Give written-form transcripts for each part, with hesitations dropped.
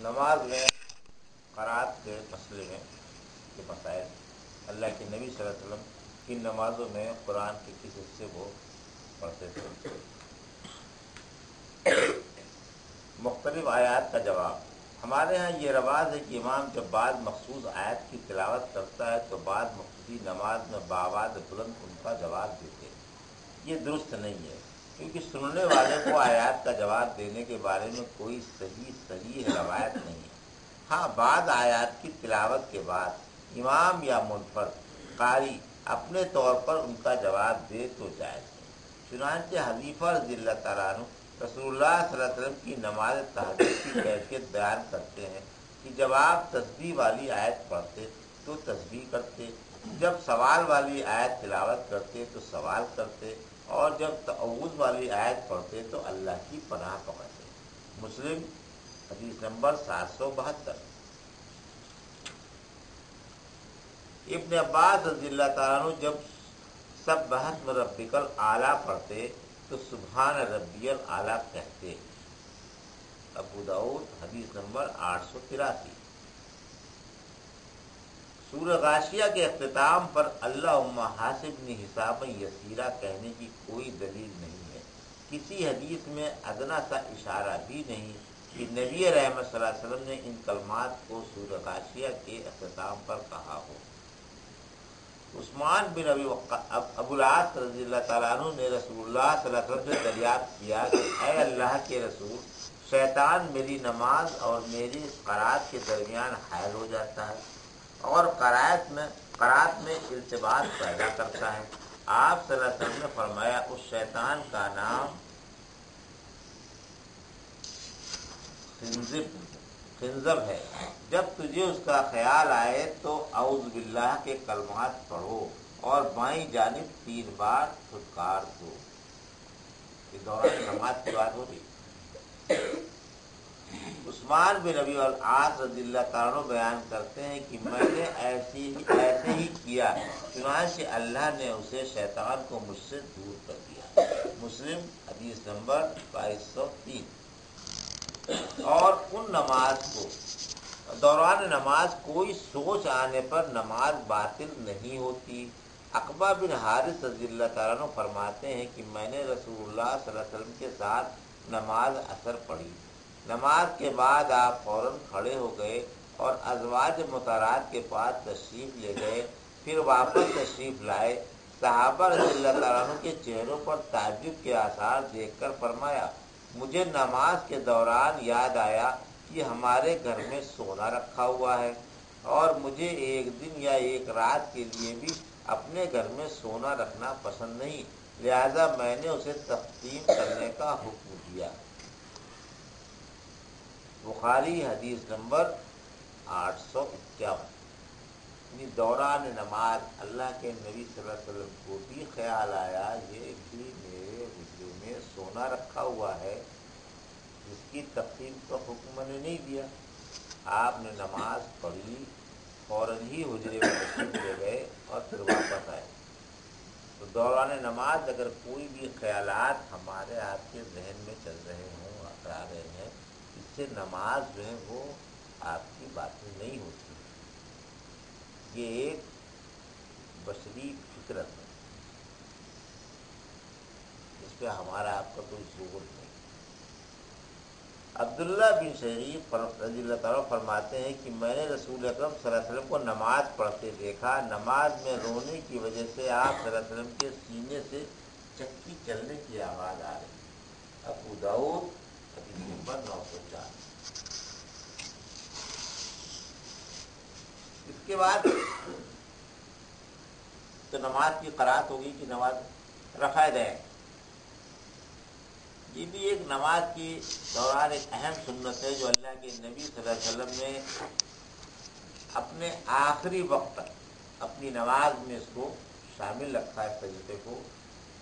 نماز میں قرات کے مسئلے میں کے مسائل، اللہ کے نبی صلی اللہ علیہ وسلم کی نمازوں میں قرآن کے کس حصے کو پڑھتے تھے؟ مختلف آیات کا جواب۔ ہمارے ہاں یہ رواج ہے کہ امام جب بعض مخصوص آیت کی تلاوت کرتا ہے تو بعض مختصی نماز میں بآواز بلند ان کا جواب دیتے ہیں۔ یہ درست نہیں ہے، کیونکہ سننے والے کو آیات کا جواب دینے کے بارے میں کوئی صحیح روایت نہیں ہے۔ ہاں، بعض آیات کی تلاوت کے بعد امام یا منفرد قاری اپنے طور پر ان کا جواب دے تو جائز ہے۔ چنانچہ حذیفہ رضی اللہ تعالیٰ عنہ رسول اللہ صلی اللہ علیہ وسلم کی نماز تہجد کی کیفیت بیان کرتے ہیں کہ جب آپ تسبیح والی آیت پڑھتے تو تسبیح کرتے، جب سوال والی آیت تلاوت کرتے تو سوال کرتے، اور جب تعوذ والی آیت پڑھتے تو اللہ کی پناہ پکڑتے۔ مسلم حدیث نمبر 772۔ ابن عباس رضی اللہ تعالیٰ عنہ جب سبح اسم ربک الاعلیٰ پڑھتے تو سبحان ربی الاعلیٰ کہتے۔ ابو داؤد حدیث نمبر 883۔ سورہ غاشیہ کے اختتام پر اللہم حاسبنی حسابا یسیرا کہنے کی کوئی دلیل نہیں ہے۔ کسی حدیث میں ادنا سا اشارہ بھی نہیں کہ نبی رحمت صلی اللہ علیہ وسلم نے ان کلمات کو سورہ غاشیہ کے اختتام پر کہا ہو۔ عثمان بن ابو العاص رضی اللہ تعالیٰ عنہ نے رسول اللہ صلی اللہ علیہ وسلم سے دریافت کیا کہ اے اللہ کے رسول، شیطان میری نماز اور میری قرات کے درمیان حائل ہو جاتا ہے اور قرات میں التباس پیدا کرتا ہے۔ آپ صلی اللہ علیہ وسلم نے فرمایا، اس شیطان کا نام خنزب ہے۔ جب تجھے اس کا خیال آئے تو اعوذ باللہ کے کلمات پڑھو اور بائیں جانب 3 بار پھٹکار دو۔ یہ دوران نماز کی بات ہو رہی۔ عثمان بن ابی العاص رضی اللہ تعالیٰ عنہ بیان کرتے ہیں کہ میں نے ایسے ہی کیا، چنانچہ اللہ نے اسے شیطان کو مجھ سے دور کر دیا۔ مسلم حدیث نمبر 2203۔ اور ان نماز کو دوران نماز کوئی سوچ آنے پر نماز باطل نہیں ہوتی۔ عقبہ بن حارث رضی اللہ تعالیٰ عنہ فرماتے ہیں کہ میں نے رسول اللہ صلی اللہ علیہ وسلم کے ساتھ نماز عصر پڑھی۔ نماز کے بعد آپ فوراً کھڑے ہو گئے اور ازواج مطہرات کے پاس تشریف لے گئے، پھر واپس تشریف لائے۔ صحابہ رضی اللہ تعالیٰ عنہ کے چہروں پر تعجب کے آثار دیکھ کر فرمایا، مجھے نماز کے دوران یاد آیا کہ ہمارے گھر میں سونا رکھا ہوا ہے اور مجھے ایک دن یا ایک رات کے لیے بھی اپنے گھر میں سونا رکھنا پسند نہیں، لہذا میں نے اسے تقسیم کرنے کا حکم دیا۔ بخاری حدیث نمبر 851۔ دوران نماز اللہ کے نبی صلی اللہ علیہ وسلم کو بھی خیال آیا یہ کہ میرے حجرے میں سونا رکھا ہوا ہے جس کی تقسیم کا حکم میں نے نہیں دیا۔ آپ نے نماز پڑھی، فوراً ہی حجرے میں تشریف لے گئے اور پھر واپس آئے۔ تو دوران نماز اگر کوئی بھی خیالات ہمارے آپ کے ذہن میں چل رہے ہوں، آ رہے ہیں، اس سے نماز جو ہے وہ آپ کی باتیں نہیں ہوتی۔ یہ ایک بشری فطرت ہے، اس پہ ہمارا آپ کا کوئی زور نہیں۔ عبداللہ بن شریف رضی اللہ تعالیٰ فرماتے ہیں کہ میں نے رسول اکرم صلی اللہ علیہ وسلم کو نماز پڑھتے دیکھا۔ نماز میں رونے کی وجہ سے آپ صلی اللہ علیہ وسلم کے سینے سے چکی چلنے کی آواز آ رہی۔ ابو داؤد حدیث نمبر 904۔ اس کے بعد تو نماز کی قرات ہوگی کہ نماز رفع دین، یہ بھی ایک نماز کی دوران ایک اہم سنت ہے جو اللہ کے نبی صلی اللہ علیہ وسلم نے اپنے آخری وقت تک اپنی نماز میں اس کو شامل رکھا ہے، طریقے کو۔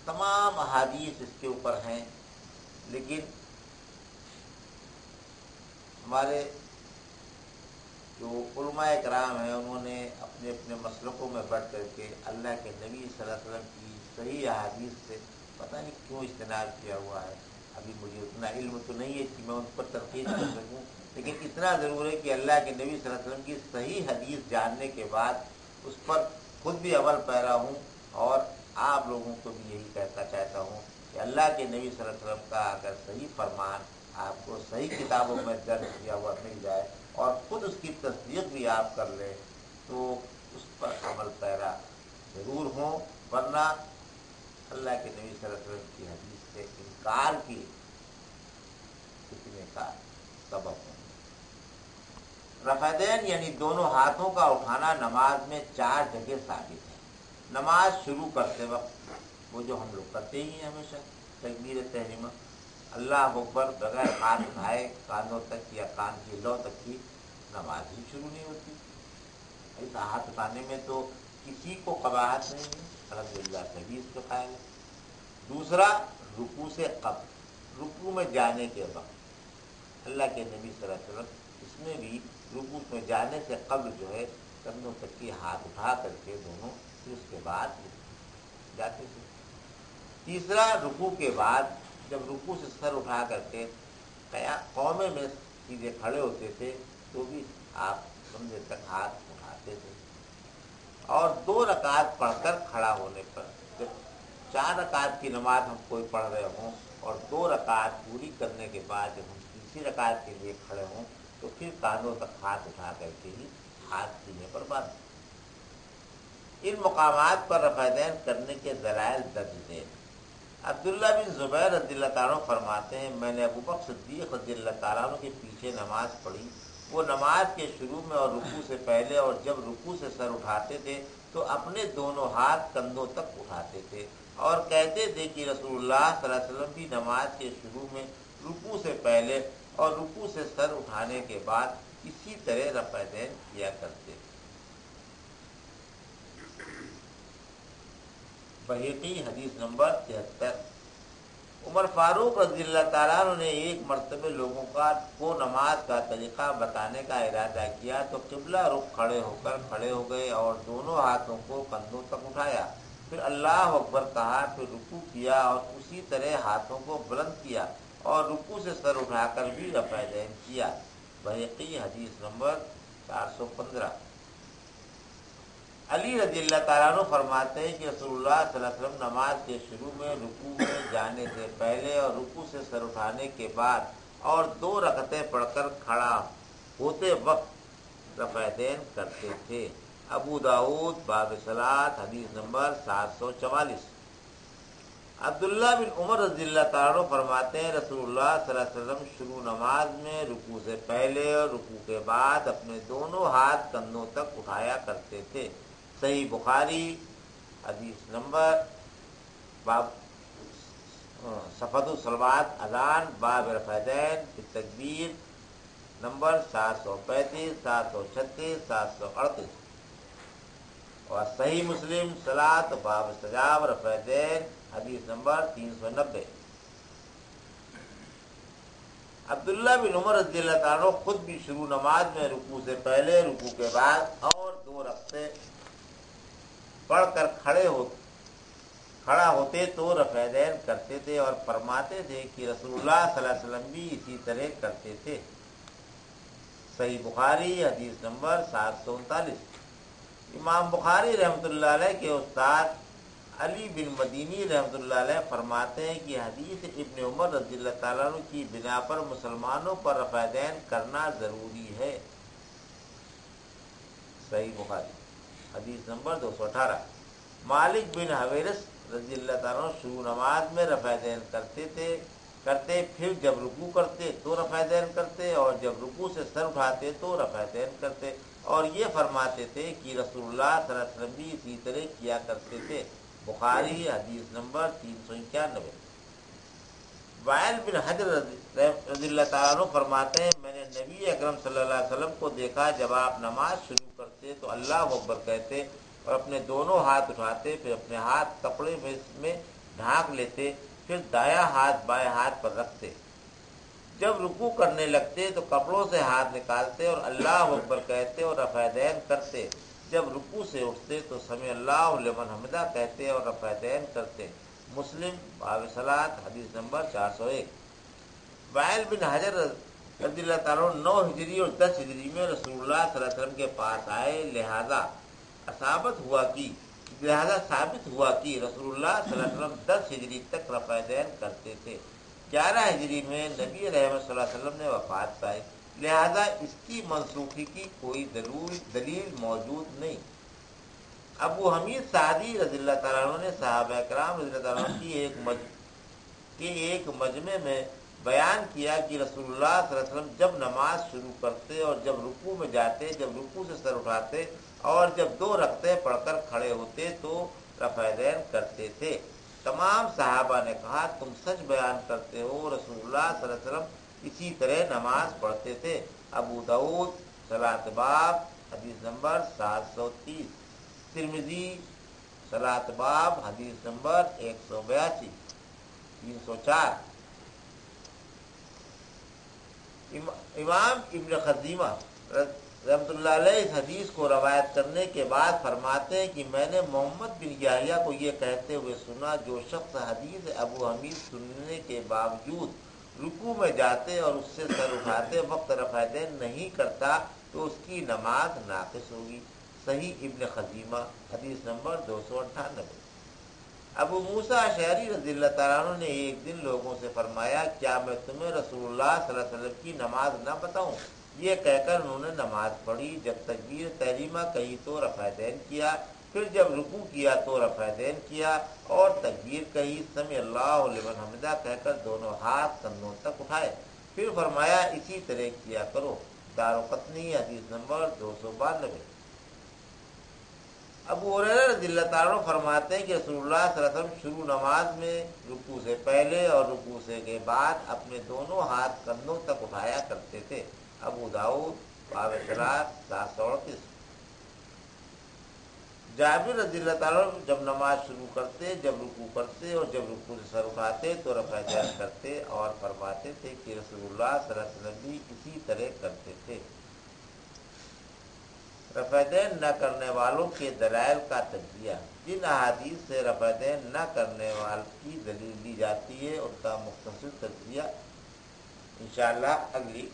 تمام احادیث اس کے اوپر ہیں، لیکن ہمارے جو علماء کرام ہیں انہوں نے اپنے اپنے مسلکوں میں بڑھ کر کے اللہ کے نبی صلی اللہ علیہ وسلم کی صحیح احادیث سے پتہ نہیں کیوں اجتناب کیا ہوا ہے، ابھی مجھے اتنا اتنا علم تو نہیں ہے کہ میں ان پر تنقید کر سکوں، لیکن اتنا ضرور ہے کہ اللہ کے نبی صلی اللہ علیہ وسلم کی صحیح حدیث جاننے کے بعد اس پر خود بھی عمل پیرا ہوں، اور آپ لوگوں کو بھی یہی کہنا چاہتا ہوں کہ اللہ کے نبی صلی اللہ علیہ وسلم کا اگر صحیح فرمان آپ کو صحیح کتابوں میں درج کیا ہوا مل جائے اور خود اس کی تصدیق بھی آپ کر لیں تو اس پر عمل پیرا ضرور ہوں، ورنہ اللہ کے نبی صلی اللہ علیہ وسلم کی حدیث سے انکار کی فتنے کا سبب ہوں۔ رفع دین یعنی دونوں ہاتھوں کا اٹھانا نماز میں 4 جگہ ثابت ہے۔ نماز شروع کرتے وقت وہ جو ہم لوگ کرتے ہی ہیں ہمیشہ، تکبیر تحریمہ، اللہ اکبر، بغیر ہاتھ اٹھائے کانوں تک یا کان کی لو تک کی نماز ہی شروع نہیں ہوتی۔ ایسا ہاتھ اٹھانے میں تو کسی کو قباحت نہیں ہے، الحمدللہ سبھی اس پہ قائل ہے۔ دوسرا، رکوع سے قبل، رکوع میں جانے کے وقت، اللہ کے نبی صلی اللہ علیہ وسلم اس میں بھی رکوع میں جانے سے قبل جو ہے کندھوں تک کی ہاتھ اٹھا کر کے دونوں، پھر اس کے بعد جاتے تھے۔ تیسرا، رکوع کے بعد جب رکوع سے سر اٹھا کر کے قومے میں سیدھے کھڑے ہوتے تھے تو بھی آپ کندھے تک ہاتھ اٹھاتے تھے۔ اور 2 رکعت پڑھ کر کھڑا ہونے پر، جب 4 رکعت کی نماز ہم کوئی پڑھ رہے ہوں اور 2 رکعت پوری کرنے کے بعد جب ہم تیسری رکعت کے لیے کھڑے ہوں تو پھر کانوں تک ہاتھ اٹھا کر کے ہی ہاتھ سینے پر باندھ۔ ان مقامات پر رفع دین کرنے کے دلائل درج ہیں۔ عبداللہ بن زبیر رضی اللہ تعالیٰ عنہ فرماتے ہیں، میں نے ابوبکر صدیق رضی اللہ تعالیٰ عنہ کے پیچھے نماز پڑھی، وہ نماز کے شروع میں اور رکوع سے پہلے اور جب رکوع سے سر اٹھاتے تھے تو اپنے دونوں ہاتھ کندھوں تک اٹھاتے تھے اور کہتے تھے کہ رسول اللہ صلی اللہ علیہ وسلم بھی نماز کے شروع میں، رکوع سے پہلے اور رکوع سے سر اٹھانے کے بعد اسی طرح رفع دین کیا کرتے تھے۔ بہقی حدیث نمبر 73۔ عمر فاروق رضی اللہ تعالیٰ عنہ نے ایک مرتبہ لوگوں کو نماز کا طریقہ بتانے کا ارادہ کیا تو قبلہ رخ کھڑے ہو گئے اور دونوں ہاتھوں کو کندھوں تک اٹھایا، پھر اللہ اکبر کہا، پھر رکوع کیا اور اسی طرح ہاتھوں کو بلند کیا اور رکوع سے سر اٹھا کر بھی رفع دین کیا۔ بہقی حدیث نمبر 415۔ علی رضی اللہ تعالیٰ عنہ فرماتے ہیں کہ رسول اللہ صلی اللہ علیہ وسلم نماز کے شروع میں، رکوع میں جانے سے پہلے اور رکوع سے سر اٹھانے کے بعد اور 2 رکعتیں پڑھ کر کھڑا ہوتے وقت رفع دین کرتے تھے۔ ابو داؤد باب صلاۃ حدیث نمبر 744۔ عبداللہ بن عمر رضی اللہ تعالیٰ عنہ فرماتے ہیں، رسول اللہ صلی اللہ علیہ وسلم شروع نماز میں رکوع سے پہلے اور رکوع کے بعد اپنے دونوں ہاتھ کندھوں تک اٹھایا کرتے تھے۔ صحیح بخاری حدیث نمبر باب صفحۃ الصلوات اذان باب رفع دین فی التکبیر نمبر 735، 736، 738۔ اور صحیح مسلم صلاۃ باب استجاب رفع دین حدیث نمبر 390۔ عبداللہ بن عمر رضی اللہ تعالیٰ خود بھی شروع نماز میں رکوع سے پہلے، رکوع کے بعد اور 2 رکعتیں پڑھ کر کھڑا ہوتے تو رفع دین کرتے تھے اور فرماتے تھے کہ رسول اللہ صلی اللہ علیہ وسلم بھی اسی طرح کرتے تھے۔ صحیح بخاری حدیث نمبر 739۔ امام بخاری رحمۃ اللہ علیہ کے استاد علی بن مدینی رحمۃ اللہ علیہ فرماتے ہیں کہ حدیث ابن عمر رضی اللہ تعالیٰ عنہ کی بنا پر مسلمانوں پر رفع دین کرنا ضروری ہے۔ صحیح بخاری حدیث نمبر 218۔ مالک بن حویرث رضی اللہ تعالیٰ عنہ شروع نماز میں رفع دین کرتے، پھر جب رکوع کرتے تو رفع دین کرتے اور جب رکوع سے سر اٹھاتے تو رفع دین کرتے، اور یہ فرماتے تھے کہ رسول اللہ صلی اللہ علیہ وسلم بھی اسی طرح کیا کرتے تھے۔ بخاری حدیث نمبر 391۔ وائل بن حجر رضی اللہ تعالیٰ عنہ فرماتے ہیں، میں نے نبی اکرم صلی اللہ علیہ وسلم کو دیکھا، جب آپ نماز شروع کرتے تو اللہ اکبر کہتے اور اپنے دونوں ہاتھ اٹھاتے، پھر اپنے ہاتھ کپڑے میں ڈھانک لیتے، پھر دایاں ہاتھ بائیں ہاتھ پر رکھتے، جب رکوع کرنے لگتے تو کپڑوں سے ہاتھ نکالتے اور اللہ اکبر کہتے اور رفع دین کرتے، جب رکوع سے اٹھتے تو سمع اللہ لمن حمدہ کہتے اور رفع دین کرتے۔ مسلم باب صلاۃ حدیث نمبر 401۔ وائل بن حجر رضی اللہ تعالیٰ 9 ہجری اور 10 ہجری میں رسول اللہ صلی اللہ علیہ وسلم کے پاس آئے، لہذا ثابت ہوا کہ رسول اللہ صلی اللہ علیہ وسلم 10 ہجری تک رفع دین کرتے تھے۔ 11 ہجری میں نبی رحمت صلی اللہ علیہ وسلم نے وفات پائی، لہذا اس کی منسوخی کی کوئی دلیل موجود نہیں۔ ابو حمید سعدی رضی اللہ تعالیٰ عنہ نے صحابہ کرام رضی اللہ تعالیٰ عنہ کی ایک مجمع میں بیان کیا کہ رسول اللہ صلی اللہ علیہ وسلم جب نماز شروع کرتے اور جب رکوع میں جاتے، جب رکوع سے سر اٹھاتے اور جب 2 رکعتیں پڑھ کر کھڑے ہوتے تو رفع دین کرتے تھے۔ تمام صحابہ نے کہا تم سچ بیان کرتے ہو، رسول اللہ صلی اللہ علیہ وسلم اسی طرح نماز پڑھتے تھے۔ ابو داؤد صلاۃ باب حدیث نمبر 730، ترمذی صلاۃ باب حدیث نمبر 182، 304۔ امام ابن خزیمہ رحمۃ اللہ علیہ اس حدیث کو روایت کرنے کے بعد فرماتے ہیں کہ میں نے محمد بن یحییٰ کو یہ کہتے ہوئے سنا، جو شخص حدیث ابو حمید سننے کے باوجود رکوع میں جاتے اور اس سے سر اٹھاتے وقت رفع دین نہیں کرتا تو اس کی نماز ناقص ہوگی۔ صحیح ابن خزیمہ حدیث نمبر 298۔ ابو موسیٰ اشعری رضی اللہ تعالیٰ عنہ نے ایک دن لوگوں سے فرمایا، کیا میں تمہیں رسول اللہ صلی اللہ علیہ وسلم کی نماز نہ بتاؤں؟ یہ کہہ کر انہوں نے نماز پڑھی، جب تکبیر تحریمہ کہی تو رفع دین کیا، پھر جب رکوع کیا تو رفع دین کیا، اور تکبیر کہی، سمع اللہ لمن حمدہ کہہ کر دونوں ہاتھ کندھوں تک اٹھائے، پھر فرمایا اسی طرح کیا کرو۔ دارقطنی حدیث نمبر 292۔ ابو ہریرہ رضی اللہ تعالیٰ عنہ فرماتے ہیں کہ رسول اللہ صلی اللہ علیہ وسلم شروع نماز میں رکوع سے پہلے اور رکوع سے کے بعد اپنے دونوں ہاتھ کندھوں تک اٹھایا کرتے تھے۔ ابو داؤد باب صلاۃ 738۔ جابر رضی اللہ تعالیٰ عنہ جب نماز شروع کرتے، جب رکوع کرتے اور جب رکوع سے سر اٹھاتے تو رفع دین کرتے اور فرماتے تھے کہ رسول اللہ صلی اللہ علیہ وسلم بھی اسی طرح کرتے تھے۔ رفع دین نہ کرنے والوں کے دلائل کا تجزیہ۔ جن احادیث سے رفع دین نہ کرنے والوں کی دلیل دی جاتی ہے ان کا مختصر تجزیہ انشاءاللہ اگلی